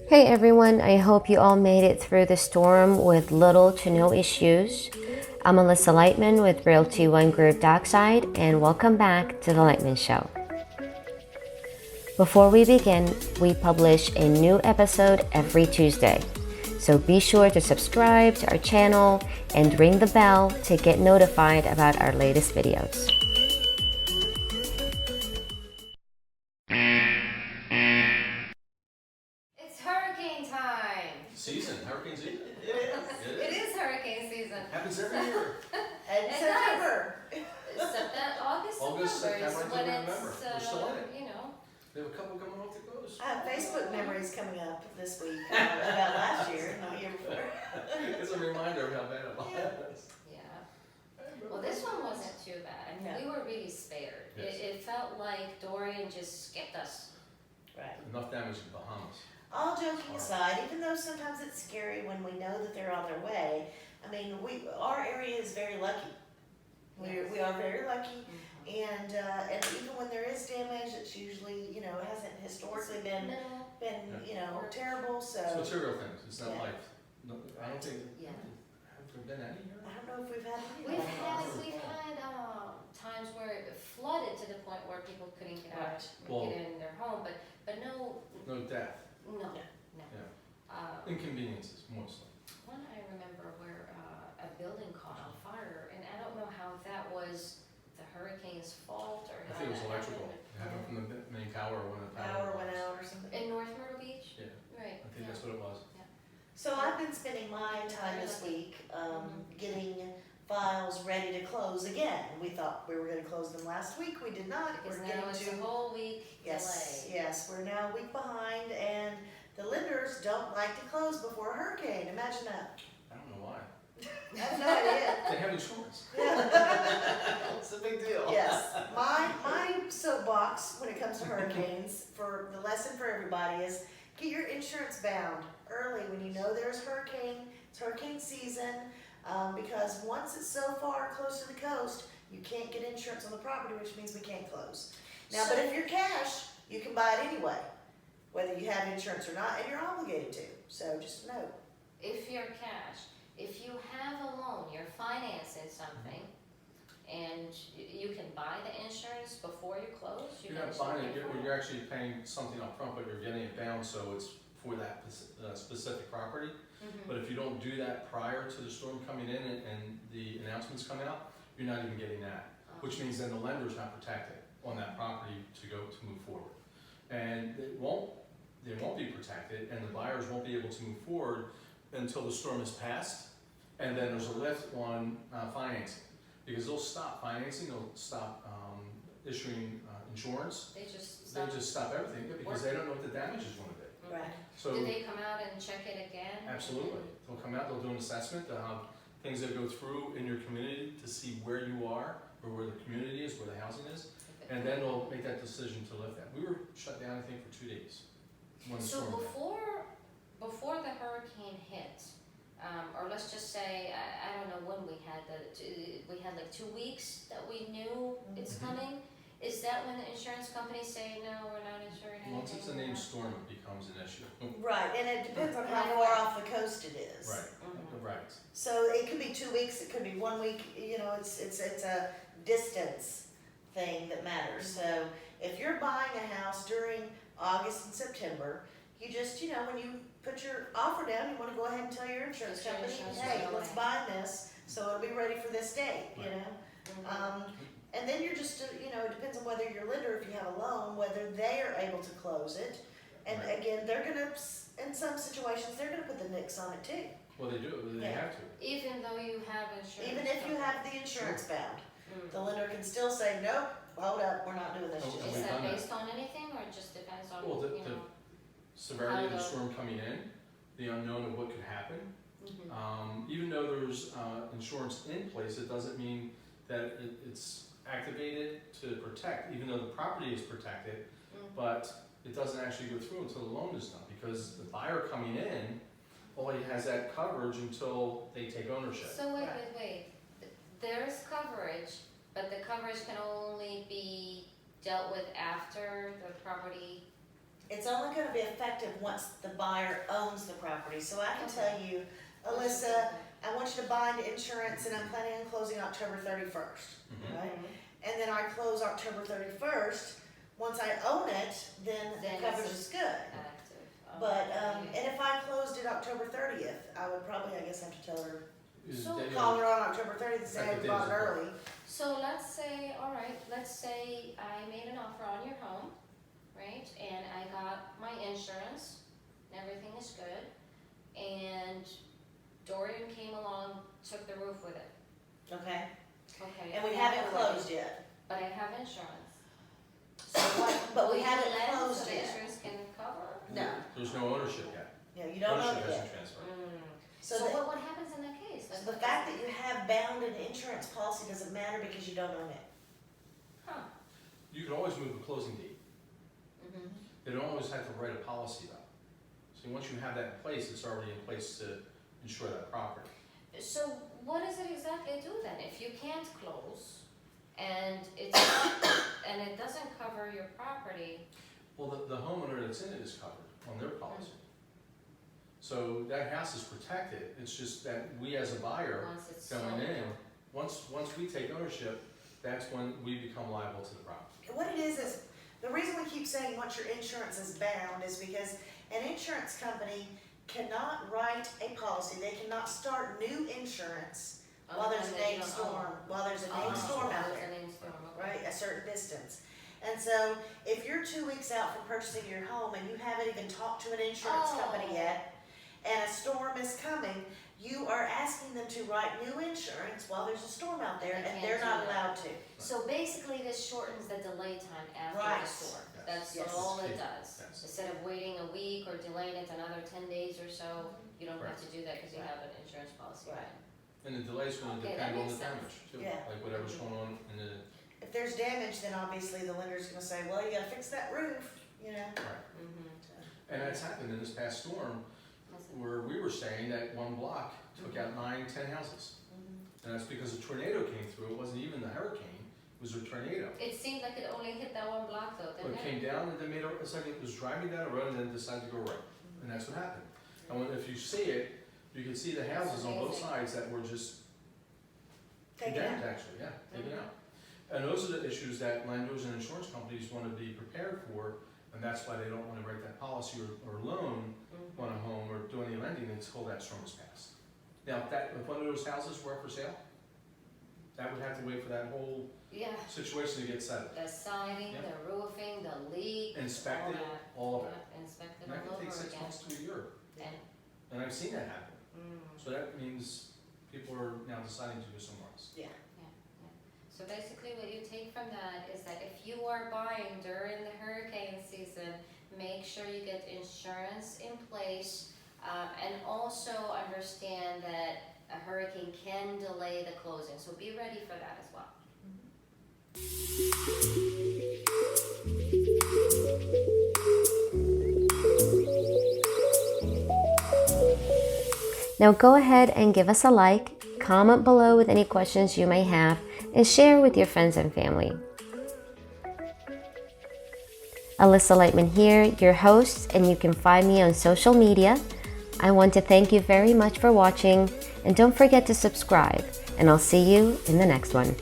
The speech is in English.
Hey everyone, I hope you all made it through the storm with little to no issues. I'm Alissa Lightman with Realty One Group Dockside, and welcome back to The Lightman Show. Before we begin, we publish a new episode every Tuesday, so be sure to subscribe to our channel and ring the bell to get notified about our latest videos. Hurricane season? It is hurricane season. Happens every year. And It September. August, September, is when November. it's, We're still in it. you know. We have a couple coming off the coast. I have Facebook memories coming up this week about last year, not the year before. It's a reminder of how bad it was. Yeah. Well, this one wasn't too bad. I mean, No. we were really spared. Yes. It felt like Dorian just skipped us. Right. Enough damage in the Bahamas. All joking aside, even though sometimes it's scary when we know that they're on their way, I mean, our area is very lucky. We are very lucky, and even when there is damage, it's usually, it hasn't historically been terrible. So Material things. It's not like, I don't think, Yeah. have there been any here? I don't know if we've had any. We've losses. had times where it flooded to the point where people couldn't get out, Well- get in their home, but no, No death. no. Yeah. Inconveniences, mostly. One I remember where a building caught on fire, and I don't know how that was the hurricane's fault or I how think it was that electrical. happened. It happened from the main tower when the Power went out or something. In North Myrtle Beach? Yeah, Right. I think that's what it was. So I've been spending my time this week getting files ready to close again. We thought we were going to close them last week. We did not. Because We're now getting it's to a whole week yes, delay. yes. We're now a week behind, and the lenders don't like to close before a hurricane. Imagine that. I don't know why. I have no idea. They have insurance. It's a big deal. Yes. My soapbox when it comes to hurricanes, for the lesson for everybody, is get your insurance bound early when you know there's it's hurricane season, because once it's so far close to the coast, you can't get insurance on the property, which means we can't close. Now, but if you're cash, you can buy it anyway, whether you have insurance or not, and you're obligated to. So just note. If you're cash, if you have a loan, you're financing something, and you can buy the insurance before you close, you You're can not buying it, actually you're actually paying something up front, but you're getting it down, so it's for that specific property. But if you don't do that prior to the storm coming in and the announcements come out, you're not even getting that. Which means then the lender's not protected on that property to move forward. And they won't be protected, and the buyers won't be able to move forward until the storm is passed, and then there's a lift on financing. Because they'll stop financing, they'll stop issuing insurance. They just stop everything, because they don't know what the damage is gonna be. Right. So, do they come out and check it again? absolutely, they'll come out, they'll do an assessment, they'll have things that go through in your community to see where you are, or where the community is, where the housing is, and then they'll make that decision to lift that. We were shut down, I think, for 2 days when the So storm hit. before the hurricane hit, or let's just say, I don't know when we had like 2 weeks that we knew it's coming. Is that when the insurance companies say, no, we're not insuring anything? Once it's a named storm, it becomes an issue. Right, and it depends on how far off the coast it is. Right, right. So it could be 2 weeks, it could be 1 week, it's a distance thing that matters. So if you're buying a house during August and September, you just, when you put your offer down, you wanna go ahead and tell your insurance Tell your company, insurance hey, company. let's buy this, so it'll be ready for this date, you know? And then you're just, it depends on whether your lender, if you have a loan, whether they are able to close it. And Right. again, they're gonna, in some situations, they're gonna put the nix on it too. Well, they do, they Yeah. have to. Even though you have insurance? Even if you have the insurance bound, Mm. the lender can still say, nope, hold up, we're not doing this Oh, just we've Is yet. that done that. based on anything, or it just depends on, Well, the severity of the How the- storm coming in, the unknown of what could happen. Mhm. Even though there's insurance in place, it doesn't mean that it's activated to protect, even though the property is protected, but it doesn't actually go through until the loan is done, because the buyer coming in only has that coverage until they take ownership. So wait. There's coverage, but the coverage can only be dealt with after the property It's only gonna be effective once the buyer owns the property. So I can tell you, Alyssa, I want you to bind insurance and I'm planning on closing October 31st, right? And then I close October 31st. Once I own it, then the Then coverage it's is good. Active. But, and if I closed it October 30th, I would probably, I guess, have to tell her, So- call her on October 30th and say I bought it early. So let's say, all right, let's say I made an offer on your home, right? And I got my insurance, and everything is good. And Dorian came along, took the roof with it. Okay? Okay. And we haven't closed yet. But I have insurance. So what, but we Will you haven't lend closed so the yet. insurance can cover? No. There's no ownership yet. Yeah, you don't own Ownership it yet. hasn't transferred. So So the, what happens in that case? so the fact that you have bound an insurance policy doesn't matter because you don't own it. Huh. You can always move the closing date. Mm-hmm. They don't always have to write a policy though. So once you have that in place, it's already in place to insure that property. So what does it exactly do then? If you can't close and it's and it doesn't cover your property, Well, the homeowner that's in it is covered on their policy. So that house is protected, it's just that we as a buyer once it's going sold. in, once we take ownership, that's when we become liable to the property. What it is the reason we keep saying once your insurance is bound is because an insurance company cannot write a policy, they cannot start new insurance while there's a named storm, out there, right, a certain distance. And so, if you're 2 weeks out from purchasing your home and you haven't even talked to an insurance company yet, and a storm is coming, you are asking them to write new insurance while there's a storm out there, and they're not allowed to. So basically this shortens the delay time after Right. the storm. Yes. That's Yes. all it Yes. does. Yes. Instead of waiting a week or delaying it another 10 days or so, you don't have Right. to do that because you have an insurance policy. Right. And the delay's gonna Okay, that depend on the makes sense. damage too, Yeah. like whatever's going on in the, If there's damage, then obviously the lender's gonna say, well, you gotta fix that roof, you know? right. Mm-hmm. And that's happened in this past storm, where we were saying that one block took out 9-10 houses. And that's because a tornado came through, it wasn't even the hurricane, it was a tornado. It seemed like it only hit that one block though, Well, didn't it it? came down and then it's like it was driving down a road and then decided to go right, and that's what happened. And if you see it, you can see the houses on both sides that were just Take it condemned, out. actually, yeah, taken out. And those are the issues that lenders and insurance companies want to be prepared for, and that's why they don't want to write that policy or loan Mhm. on a home or do any lending until that storm is passed. Now, if one of those houses were up for sale, that would have to wait for that whole Yeah, situation to get settled. the siding, Yep. the roofing, the leak, Inspected, that. all of it. Yeah, inspect it And that all could take over 6 again. months to a year, And, and I've seen that happen. mm. So that means people are now deciding to go somewhere else. Yeah. So basically what you take from that is that if you are buying during the hurricane season, make sure you get insurance in place, and also understand that a hurricane can delay the closing, so be ready for that as well. Now go ahead and give us a like, comment below with any questions you may have, and share with your friends and family. Alissa Lightman here, your host, and you can find me on social media. I want to thank you very much for watching, and don't forget to subscribe, and I'll see you in the next one.